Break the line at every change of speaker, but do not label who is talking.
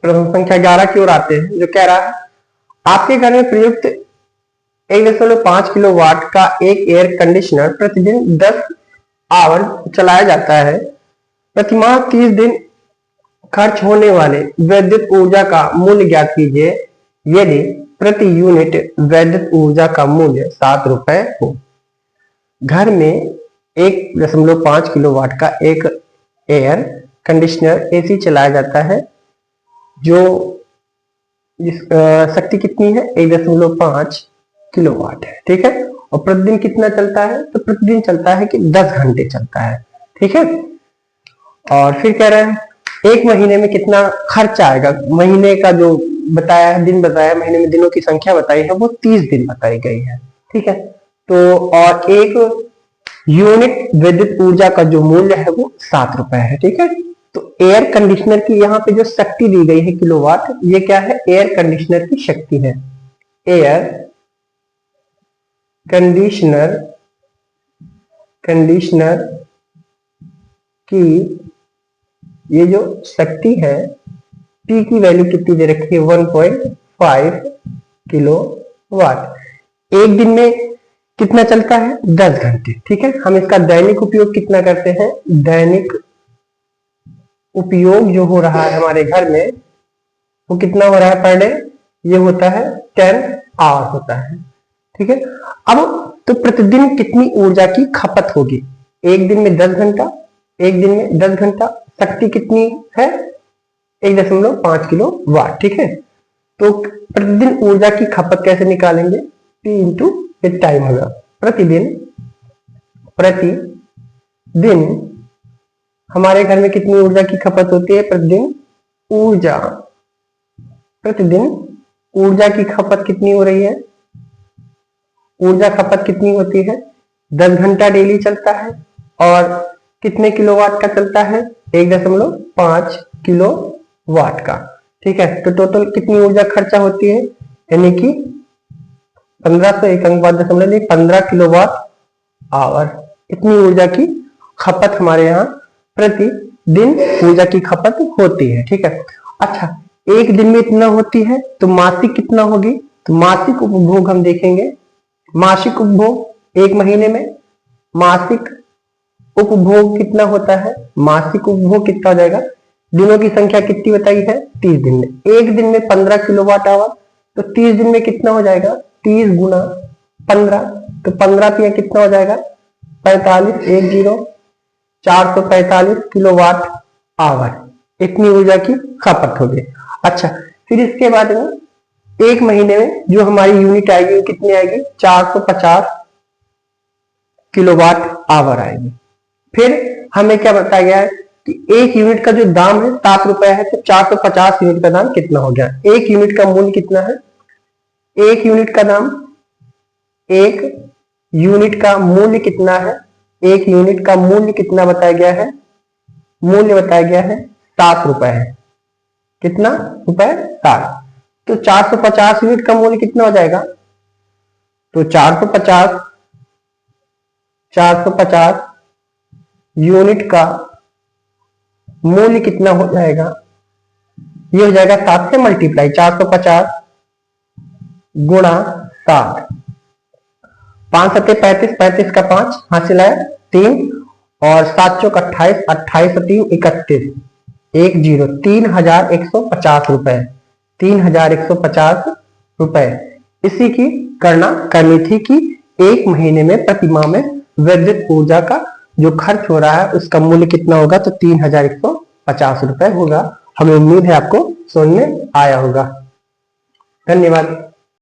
प्रथम संख्या 11 की ओर आते हैं, जो कह रहा है आपके घर में प्रयुक्त 1.5 किलोवाट का एक एयर कंडीशनर प्रतिदिन 10 आवर चलाया जाता है। प्रतिमाह 30 दिन खर्च होने वाले वैद्युत ऊर्जा का मूल्य ज्ञात कीजिए यदि प्रति यूनिट वैद्युत ऊर्जा का मूल्य 7 रुपए हो। घर में 1.5 किलोवाट का एक एयर कंडीशनर एसी चलाया जाता है, जो शक्ति कितनी है 1.5 किलोवाट है। ठीक है, और प्रतिदिन कितना चलता है, तो प्रतिदिन चलता है कि 10 घंटे चलता है। ठीक है, और फिर कह रहे हैं एक महीने में कितना खर्च आएगा। महीने का जो बताया है, दिन बताया, महीने में दिनों की संख्या बताई है, वो 30 दिन बताई गई है। ठीक है, तो और एक यूनिट विद्युत ऊर्जा का जो मूल्य है वो 7 रुपए है। ठीक है, तो एयर कंडीशनर की यहाँ पे जो शक्ति दी गई है किलोवाट, ये क्या है, एयर कंडीशनर की शक्ति है। एयर कंडीशनर की ये जो शक्ति है, P की वैल्यू कितनी दे रखी है 1.5 किलोवाट। एक दिन में कितना चलता है 10 घंटे। ठीक है, हम इसका दैनिक उपयोग कितना करते हैं, दैनिक उपयोग जो हो रहा है हमारे घर में वो कितना हो रहा है पर डे, ये होता है 10 आवर होता है। ठीक है, अब तो प्रतिदिन कितनी ऊर्जा की खपत होगी, एक दिन में 10 घंटा, एक दिन में 10 घंटा, शक्ति कितनी है 1.5 किलोवाट। ठीक है, तो प्रतिदिन ऊर्जा की खपत कैसे निकालेंगे, P इंटू टाइम होगा। प्रतिदिन हमारे घर में कितनी ऊर्जा की खपत होती है, प्रतिदिन ऊर्जा की खपत कितनी हो रही है, ऊर्जा खपत कितनी होती है 10 घंटा डेली चलता है, और कितने किलोवाट का चलता है 1.5 किलोवाट का। ठीक है, तो टोटल कितनी ऊर्जा खर्चा होती है, यानी कि 1500 एक अंक बाद 15 किलोवाट आवर। इतनी ऊर्जा की खपत हमारे यहाँ प्रतिदिन ऊर्जा की खपत होती है। ठीक है, अच्छा एक दिन में इतना होती है तो मासिक कितना होगी, तो मासिक उपभोग हम देखेंगे। मासिक उपभोग एक महीने में मासिक उपभोग कितना होता है, मासिक उपभोग कितना हो जाएगा, दिनों की संख्या कितनी बताई है 30 दिन में। एक दिन में 15 किलोवाट आवर, तो 30 दिन में कितना हो जाएगा 30 गुना 15, तो 15 पे कितना हो जाएगा 45, 445 किलोवाट आवर। इतनी ऊर्जा की खपत होगी। अच्छा, फिर इसके बाद में एक महीने में जो हमारी यूनिट आएगी वो कितनी आएगी 450 किलोवाट आवर आएगी। फिर हमें क्या बताया गया है कि एक यूनिट का जो दाम है 7 रुपए है, तो 450 यूनिट का दाम कितना हो गया, एक यूनिट का मूल्य कितना है, एक यूनिट का दाम, एक यूनिट का मूल्य कितना है, एक यूनिट का मूल्य कितना बताया गया है, मूल्य बताया गया है 7 रुपए है। कितना रुपए 7, तो 450 यूनिट का मूल्य कितना हो जाएगा, तो 450 यूनिट का मूल्य कितना हो जाएगा, ये हो जाएगा 7 से मल्टीप्लाई, 450 गुणा 7, 5 सत्ते 35, 35 का 5 हाथ से लाया 3, और 7 चौक 28, 28 से 3 31, 3150 रुपए, 3150 रुपए। इसी की गणना करनी थी कि एक महीने में प्रतिमाह में विद्युत ऊर्जा का जो खर्च हो रहा है उसका मूल्य कितना होगा, तो 3150 रुपए होगा। हमें उम्मीद है आपको समझ में आया होगा। धन्यवाद।